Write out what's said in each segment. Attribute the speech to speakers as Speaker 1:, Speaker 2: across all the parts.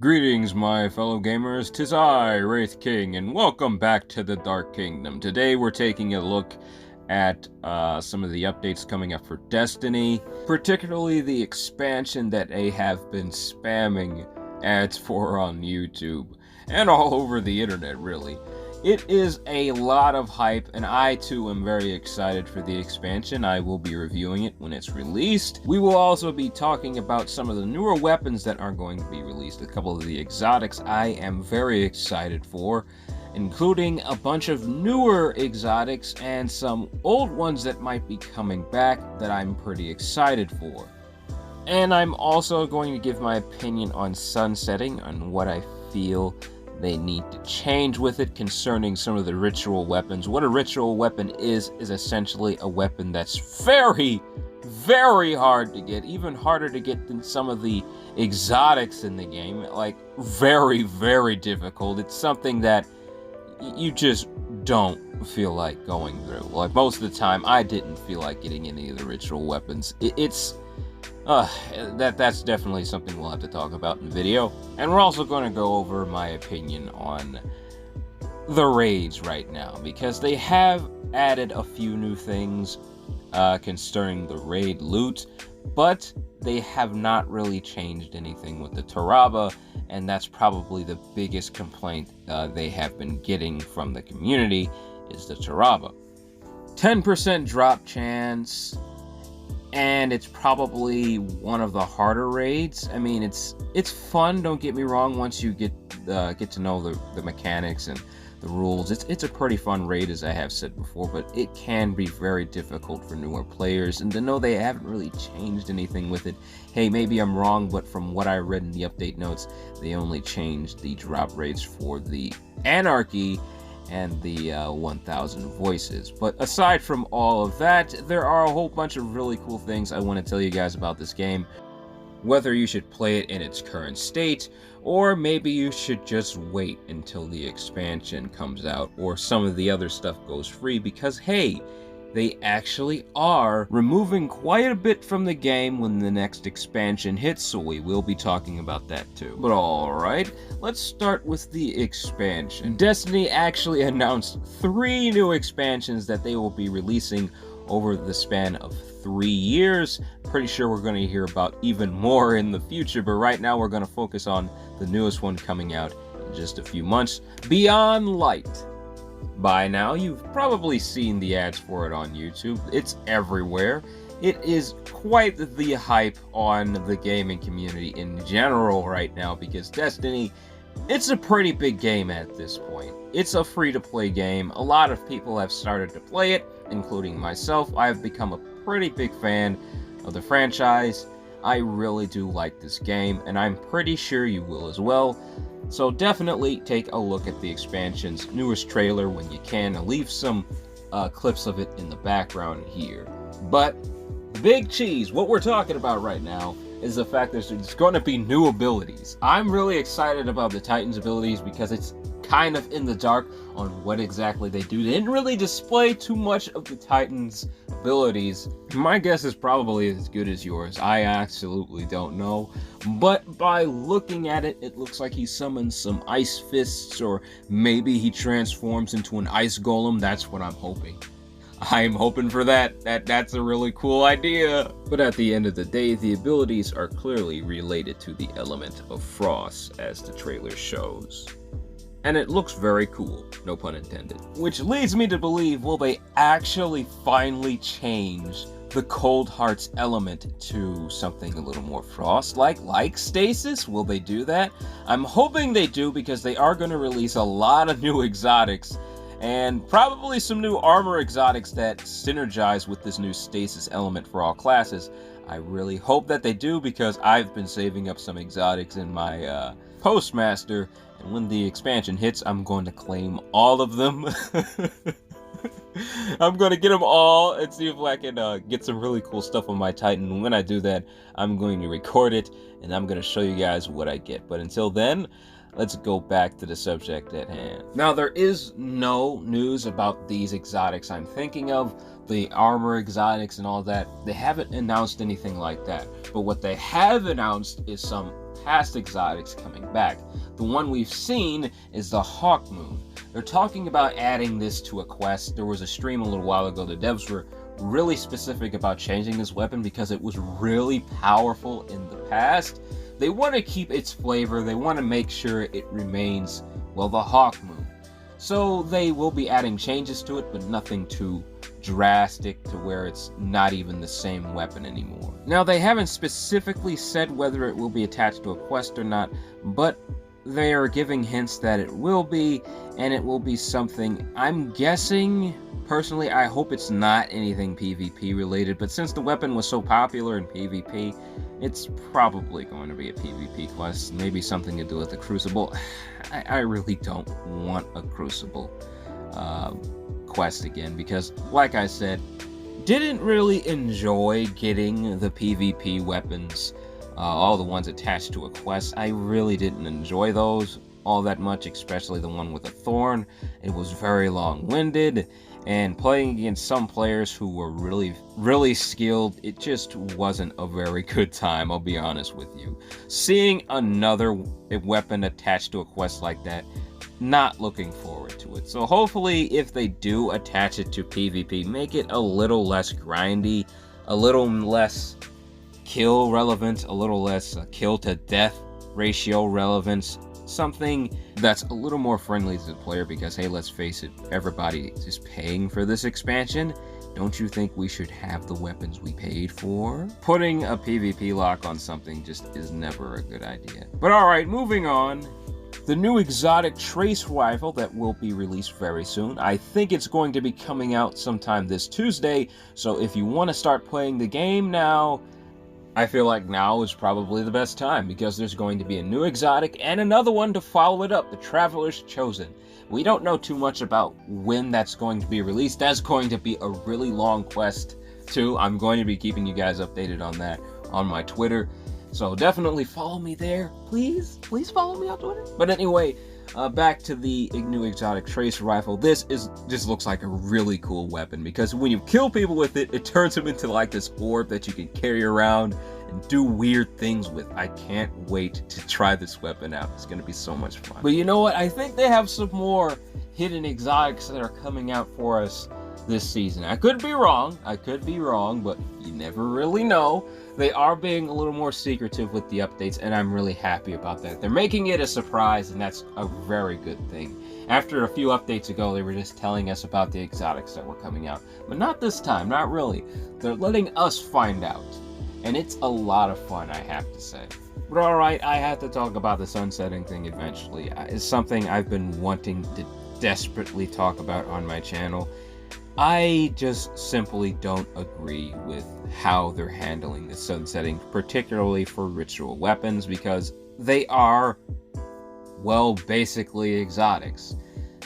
Speaker 1: Greetings, my fellow gamers. 'Tis I, Wraith King, and welcome back to the Dark Kingdom. Today we're taking a look at some of the updates coming up for Destiny, particularly the expansion that they have been spamming ads for on YouTube and all over the internet, really. It is a lot of hype, and I too am very excited for the expansion. I will be reviewing it when it's released. We will also be talking about some of the newer weapons that are going to be released. A couple of the exotics I am very excited for, including a bunch of newer exotics and some old ones that might be coming back that I'm pretty excited for. And I'm also going to give my opinion on sunsetting, on what I feel they need to change with it concerning some of the ritual weapons. What a ritual weapon is essentially a weapon that's very, very hard to get, even harder to get than some of the exotics in the game. Like, very, very difficult. It's something that you just don't feel like going through. Like, most of the time, I didn't feel like getting any of the ritual weapons. That's definitely something we'll have to talk about in the video. And we're also going to go over my opinion on the raids right now, because they have added a few new things concerning the raid loot, but they have not really changed anything with the Taraba, and that's probably the biggest complaint they have been getting from the community, is the Taraba. 10% drop chance, and it's probably one of the harder raids. I mean, it's fun, don't get me wrong, once you get to know the mechanics and the rules. It's a pretty fun raid, as I have said before, but it can be very difficult for newer players, and to know they haven't really changed anything with it. Hey, maybe I'm wrong, but from what I read in the update notes, they only changed the drop rates for the Anarchy and the 1000 voices. But aside from all of that, there are a whole bunch of really cool things I want to tell you guys about this game. Whether you should play it in its current state, or maybe you should just wait until the expansion comes out, or some of the other stuff goes free, because hey, they actually are removing quite a bit from the game when the next expansion hits, so we will be talking about that too. But alright, let's start with the expansion. Destiny actually announced 3 new expansions that they will be releasing over the span of 3 years. Pretty sure we're going to hear about even more in the future, but right now we're going to focus on the newest one coming out in just a few months, Beyond Light. By now, you've probably seen the ads for it on YouTube. It's everywhere. It is quite the hype on the gaming community in general right now, because Destiny, it's a pretty big game at this point. It's a free-to-play game. A lot of people have started to play it, including myself. I've become a pretty big fan of the franchise. I really do like this game, and I'm pretty sure you will as well. So definitely take a look at the expansion's newest trailer when you can, and leave some clips of it in the background here. But big cheese, what we're talking about right now is the fact that there's going to be new abilities. I'm really excited about the Titans abilities because it's kind of in the dark on what exactly they do. They didn't really display too much of the Titans' abilities. My guess is probably as good as yours. I absolutely don't know. But by looking at it, it looks like he summons some ice fists, or maybe he transforms into an ice golem. That's what I'm hoping. I'm hoping for that. That's a really cool idea. But at the end of the day, the abilities are clearly related to the element of frost, as the trailer shows. And it looks very cool, no pun intended. Which leads me to believe, will they actually finally change the Cold Hearts element to something a little more frost-like, like stasis? Will they do that? I'm hoping they do, because they are going to release a lot of new exotics, and probably some new armor exotics that synergize with this new stasis element for all classes. I really hope that they do, because I've been saving up some exotics in my Postmaster, and when the expansion hits, I'm going to claim all of them. I'm going to get them all and see if I can get some really cool stuff on my Titan. And when I do that, I'm going to record it, and I'm going to show you guys what I get. But until then, let's go back to the subject at hand. Now, there is no news about these exotics I'm thinking of, the armor exotics and all that. They haven't announced anything like that. But what they have announced is some past exotics coming back. The one we've seen is the Hawk Moon. They're talking about adding this to a quest. There was a stream a little while ago. The devs were really specific about changing this weapon because it was really powerful in the past. They want to keep its flavor. They want to make sure it remains, well, the Hawk Moon. So they will be adding changes to it, but nothing too drastic to where it's not even the same weapon anymore. Now, they haven't specifically said whether it will be attached to a quest or not, but they are giving hints that it will be, and it will be something, I'm guessing, personally, I hope it's not anything PvP related, but since the weapon was so popular in PvP, it's probably going to be a PvP quest, maybe something to do with the Crucible. I really don't want a Crucible quest again, because, like I said, didn't really enjoy getting the PvP weapons, all the ones attached to a quest. I really didn't enjoy those all that much, especially the one with the thorn. It was very long-winded, and playing against some players who were really skilled, it just wasn't a very good time, I'll be honest with you. Seeing another weapon attached to a quest like that, not looking forward to it. So hopefully, if they do attach it to PvP, make it a little less grindy, a little less kill relevant, a little less kill to death ratio relevance, something that's a little more friendly to the player, because hey, let's face it, everybody is paying for this expansion. Don't you think we should have the weapons we paid for? Putting a PvP lock on something just is never a good idea. But alright, moving on. The new exotic trace rifle that will be released very soon. I think it's going to be coming out sometime this Tuesday, so if you want to start playing the game now, I feel like now is probably the best time, because there's going to be a new exotic and another one to follow it up, the Traveler's Chosen. We don't know too much about when that's going to be released. That's going to be a really long quest too. I'm going to be keeping you guys updated on that on my Twitter. So definitely follow me there. Please follow me on Twitter. But anyway, back to the new exotic trace rifle. This just looks like a really cool weapon, because when you kill people with it, it turns them into like this orb that you can carry around and do weird things with. I can't wait to try this weapon out. It's going to be so much fun. But you know what? I think they have some more hidden exotics that are coming out for us this season. I could be wrong, but you never really know. They are being a little more secretive with the updates, and I'm really happy about that. They're making it a surprise, and that's a very good thing. After a few updates ago, they were just telling us about the exotics that were coming out. But not this time, not really. They're letting us find out. And it's a lot of fun, I have to say. But alright, I have to talk about the sunsetting thing eventually. It's something I've been wanting to desperately talk about on my channel. I just simply don't agree with how they're handling the sunsetting, particularly for ritual weapons, because they are, well, basically exotics.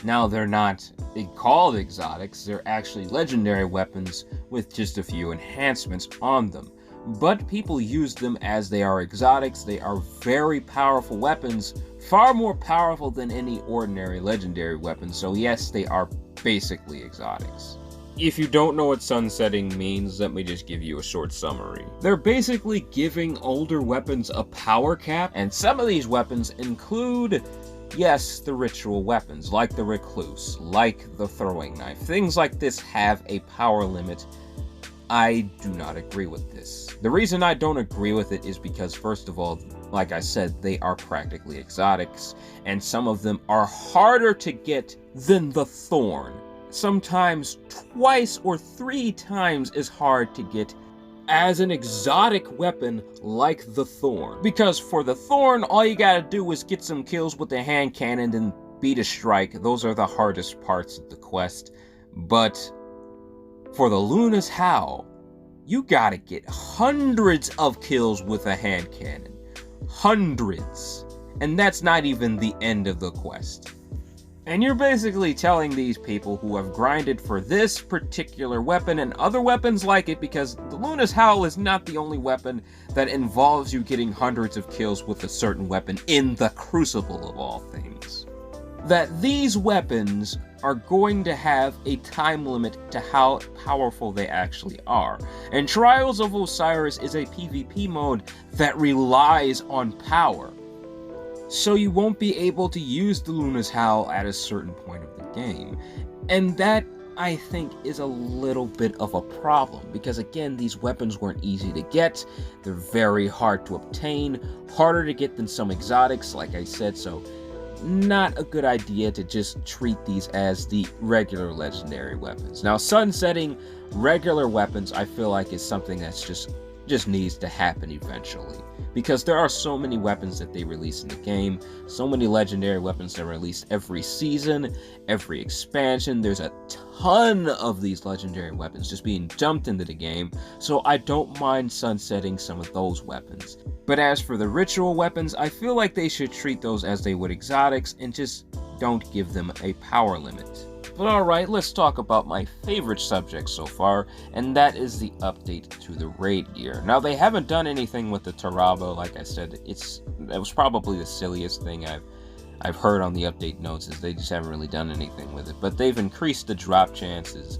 Speaker 1: Now, they're not called exotics, they're actually legendary weapons with just a few enhancements on them. But people use them as they are exotics. They are very powerful weapons, far more powerful than any ordinary legendary weapon, so yes, they are basically exotics. If you don't know what sunsetting means, let me just give you a short summary. They're basically giving older weapons a power cap, and some of these weapons include, yes, the ritual weapons, like the Recluse, like the throwing knife. Things like this have a power limit. I do not agree with this. The reason I don't agree with it is because, first of all, like I said, they are practically exotics, and some of them are harder to get than the Thorn. Sometimes twice or 3 times as hard to get as an exotic weapon like the Thorn. Because for the Thorn, all you gotta do is get some kills with the hand cannon and beat a strike. Those are the hardest parts of the quest. But for the Luna's Howl, you gotta get hundreds of kills with a hand cannon. Hundreds. And that's not even the end of the quest. And you're basically telling these people who have grinded for this particular weapon and other weapons like it, because the Luna's Howl is not the only weapon that involves you getting hundreds of kills with a certain weapon in the Crucible of all things. that these weapons are going to have a time limit to how powerful they actually are. And Trials of Osiris is a PvP mode that relies on power. So you won't be able to use the Luna's Howl at a certain point of the game. And that, I think, is a little bit of a problem, because again, these weapons weren't easy to get, they're very hard to obtain, harder to get than some exotics, like I said, so not a good idea to just treat these as the regular legendary weapons. Now, sunsetting regular weapons, I feel like, is something that's just needs to happen eventually, because there are so many weapons that they release in the game, so many legendary weapons that are released every season, every expansion. There's a ton of these legendary weapons just being dumped into the game, so I don't mind sunsetting some of those weapons. But as for the ritual weapons, I feel like they should treat those as they would exotics and just don't give them a power limit. But alright, let's talk about my favorite subject so far, and that is the update to the raid gear. Now, they haven't done anything with the Taraba. Like I said, that was probably the silliest thing I've heard on the update notes, is they just haven't really done anything with it. But they've increased the drop chances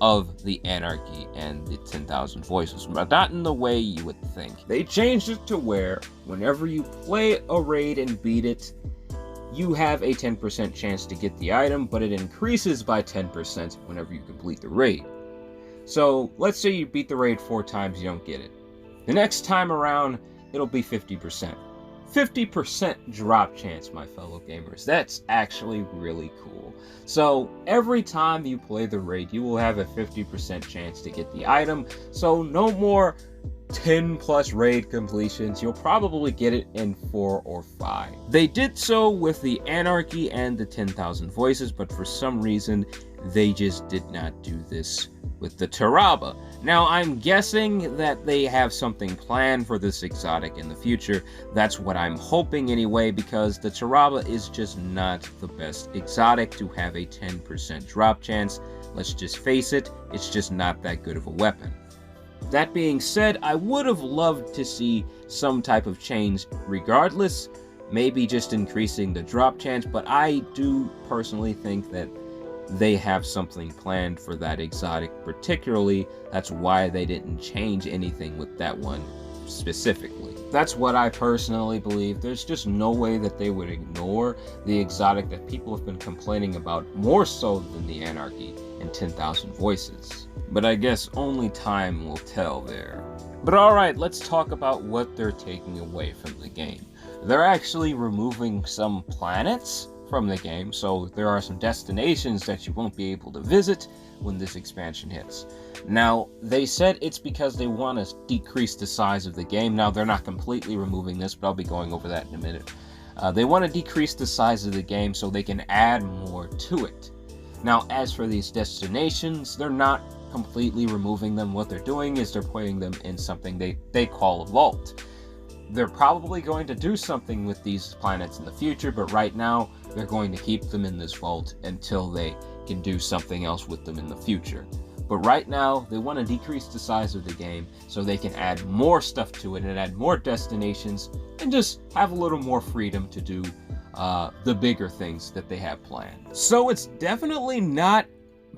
Speaker 1: of the Anarchy and the 10,000 Voices, but not in the way you would think. They changed it to where whenever you play a raid and beat it, you have a 10% chance to get the item, but it increases by 10% whenever you complete the raid. So let's say you beat the raid 4 times, you don't get it. The next time around, it'll be 50%. 50% drop chance, my fellow gamers. That's actually really cool. So every time you play the raid, you will have a 50% chance to get the item. So no more 10 plus raid completions. You'll probably get it in 4 or 5. They did so with the Anarchy and the 10,000 Voices, but for some reason they just did not do this with the Taraba. Now, I'm guessing that they have something planned for this exotic in the future. That's what I'm hoping anyway, because the Taraba is just not the best exotic to have a 10% drop chance. Let's just face it, it's just not that good of a weapon. That being said, I would have loved to see some type of change regardless, maybe just increasing the drop chance, but I do personally think that they have something planned for that exotic particularly. That's why they didn't change anything with that one specifically. That's what I personally believe. There's just no way that they would ignore the exotic that people have been complaining about more so than the Anarchy and 10,000 Voices. But I guess only time will tell there. But alright, let's talk about what they're taking away from the game. They're actually removing some planets from the game, so there are some destinations that you won't be able to visit when this expansion hits. Now, they said it's because they want to decrease the size of the game. Now, they're not completely removing this, but I'll be going over that in a minute. They want to decrease the size of the game so they can add more to it. Now, as for these destinations, they're not completely removing them. What they're doing is they're putting them in something they call a vault. They're probably going to do something with these planets in the future, but right now, they're going to keep them in this vault until they can do something else with them in the future. But right now, they want to decrease the size of the game so they can add more stuff to it and add more destinations and just have a little more freedom to do the bigger things that they have planned. So it's definitely not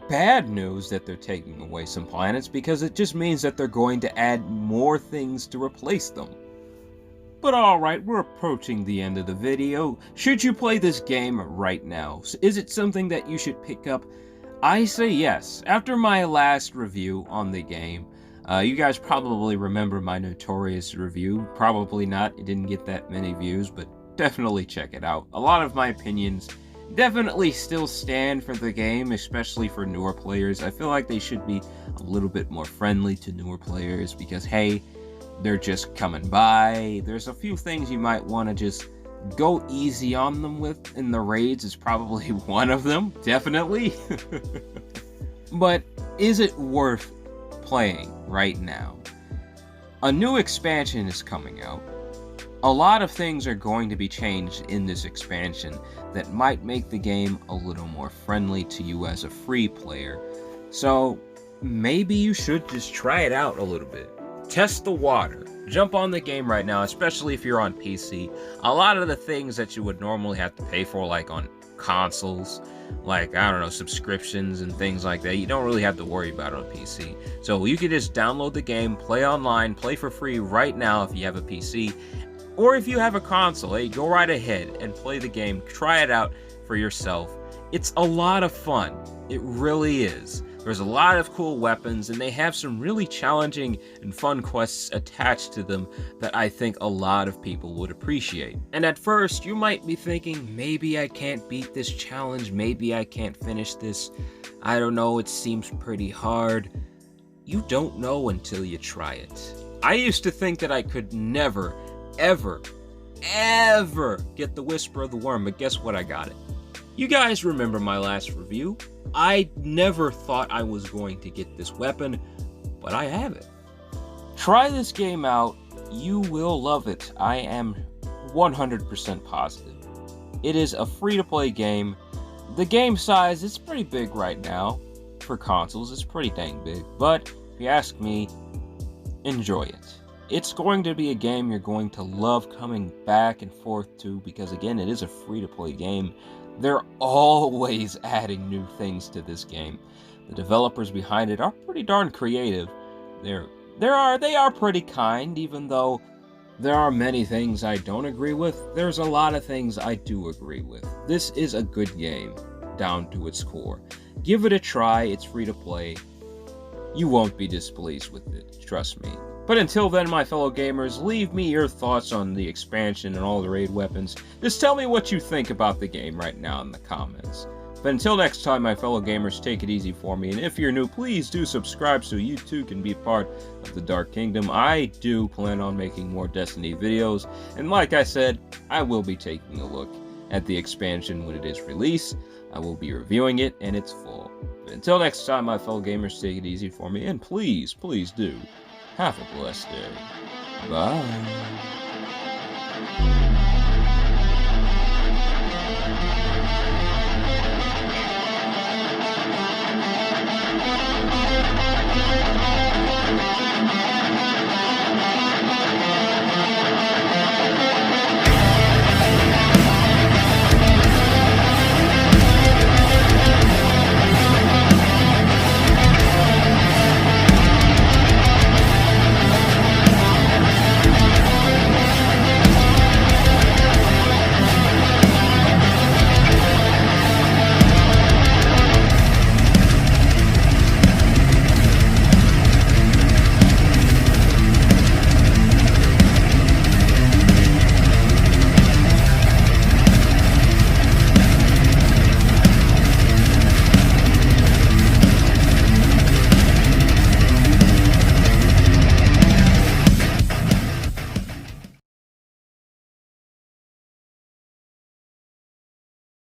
Speaker 1: bad news that they're taking away some planets, because it just means that they're going to add more things to replace them. But alright, we're approaching the end of the video. Should you play this game right now? Is it something that you should pick up? I say yes. After my last review on the game, you guys probably remember my notorious review. Probably not, it didn't get that many views, but definitely check it out. A lot of my opinions definitely still stand for the game, especially for newer players. I feel like they should be a little bit more friendly to newer players because, hey, they're just coming by. There's a few things you might want to just go easy on them with, and the raids is probably one of them, definitely. But is it worth playing right now? A new expansion is coming out. A lot of things are going to be changed in this expansion that might make the game a little more friendly to you as a free player. So maybe you should just try it out a little bit. Test the water. Jump on the game right now, especially if you're on PC. A lot of the things that you would normally have to pay for, like on consoles, like, I don't know, subscriptions and things like that, you don't really have to worry about it on PC. So you can just download the game, play online, play for free right now if you have a PC. Or if you have a console, hey, go right ahead and play the game, try it out for yourself. It's a lot of fun. It really is. There's a lot of cool weapons, and they have some really challenging and fun quests attached to them that I think a lot of people would appreciate. And at first, you might be thinking, maybe I can't beat this challenge, maybe I can't finish this, I don't know, it seems pretty hard. You don't know until you try it. I used to think that I could never, ever get the Whisper of the Worm, but guess what, I got it. You guys remember my last review? I never thought I was going to get this weapon, but I have it. Try this game out, you will love it. I am 100% positive. It is a free-to-play game. The game size is pretty big right now. For consoles, it's pretty dang big, but if you ask me, enjoy it. It's going to be a game you're going to love coming back and forth to, because again, it is a free-to-play game. They're always adding new things to this game. The developers behind it are pretty darn creative. They are pretty kind, even though there are many things I don't agree with. There's a lot of things I do agree with. This is a good game, down to its core. Give it a try, it's free to play. You won't be displeased with it, trust me. But until then, my fellow gamers, leave me your thoughts on the expansion and all the raid weapons. Just tell me what you think about the game right now in the comments. But until next time, my fellow gamers, take it easy for me. And if you're new, please do subscribe so you too can be part of the Dark Kingdom. I do plan on making more Destiny videos. And like I said, I will be taking a look at the expansion when it is released. I will be reviewing it in its full. But until next time, my fellow gamers, take it easy for me. And please do. Have a blessed day. Bye.